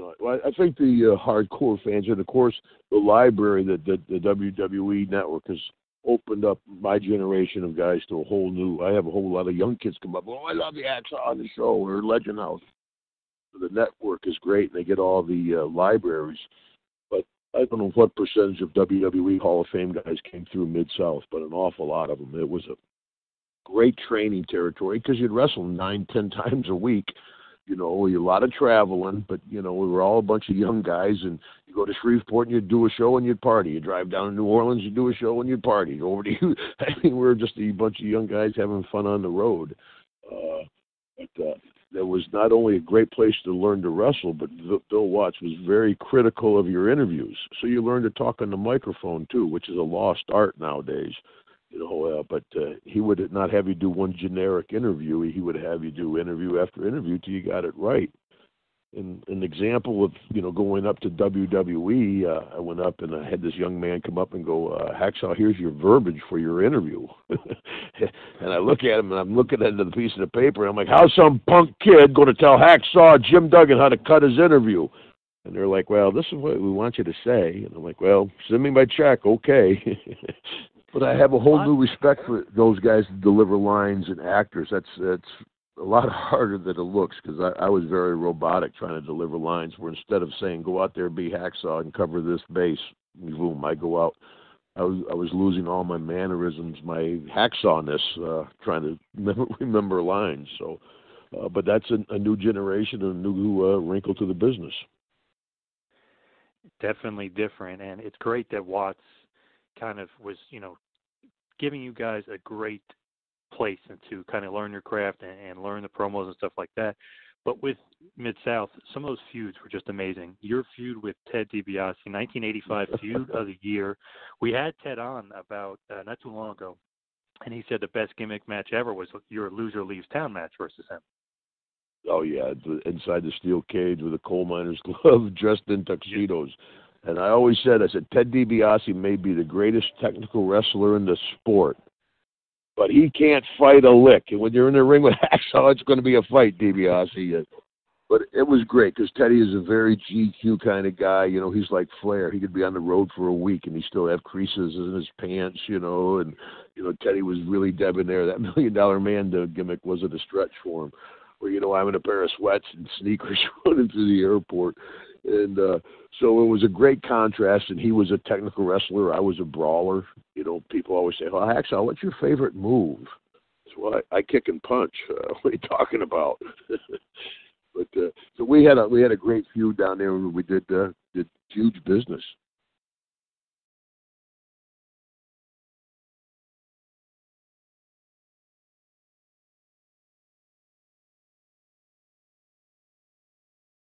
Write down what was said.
No, well, I think the hardcore fans, and of course the library that the WWE network has opened up my generation of guys to a whole new. I have a whole lot of young kids come up. Oh, I love the Hacksaw on the show or Legend House. The network is great, and they get all the libraries. But I don't know what percentage of WWE Hall of Fame guys came through Mid-South, but an awful lot of them. It was a great training territory because you'd wrestle 9-10 times a week. You know, a lot of traveling, but, you know, we were all a bunch of young guys, and you go to Shreveport and you'd do a show and you'd party. You drive down to New Orleans, you'd do a show and you'd party. Over to you. I mean, we were just a bunch of young guys having fun on the road. But there was not only a great place to learn to wrestle, but Bill Watts was very critical of your interviews. So you learned to talk on the microphone, too, which is a lost art nowadays. You know, but he would not have you do one generic interview. He would have you do interview after interview till you got it right. And an example of, you know, going up to WWE, I went up and I had this young man come up and go, Hacksaw, here's your verbiage for your interview. And I look at him and I'm looking at the piece of the paper and I'm like, how's some punk kid going to tell Hacksaw Jim Duggan how to cut his interview? And they're like, well, this is what we want you to say. And I'm like, well, send me my check, okay. But I have a whole new respect for those guys that deliver lines and actors. That's a lot harder than it looks because I was very robotic trying to deliver lines where instead of saying, go out there, be Hacksaw and cover this base, boom, I go out. I was losing all my mannerisms, my hacksawness, trying to remember lines. So, but that's a new generation and a new wrinkle to the business. Definitely different, and it's great that Watts kind of was, you know, giving you guys a great place and to kind of learn your craft and learn the promos and stuff like that. But with Mid-South, some of those feuds were just amazing. Your feud with Ted DiBiase, 1985 Feud of the Year. We had Ted on about not too long ago, and he said the best gimmick match ever was your Loser Leaves Town match versus him. Oh, yeah, inside the steel cage with a coal miner's glove, dressed in tuxedos. And I always said, Ted DiBiase may be the greatest technical wrestler in the sport, but he can't fight a lick. And when you're in the ring with Hacksaw, it's going to be a fight, DiBiase. But it was great because Teddy is a very GQ kind of guy. You know, he's like Flair. He could be on the road for a week and he still have creases in his pants, you know. And, you know, Teddy was really debonair. That $1 Million Man gimmick wasn't a stretch for him. Where, you know, I'm in a pair of sweats and sneakers running through the airport. And so it was a great contrast, and he was a technical wrestler. I was a brawler. You know, people always say, well, Hacksaw, what's your favorite move? Well, I kick and punch. What are you talking about? But so we had a great feud down there where we did huge business.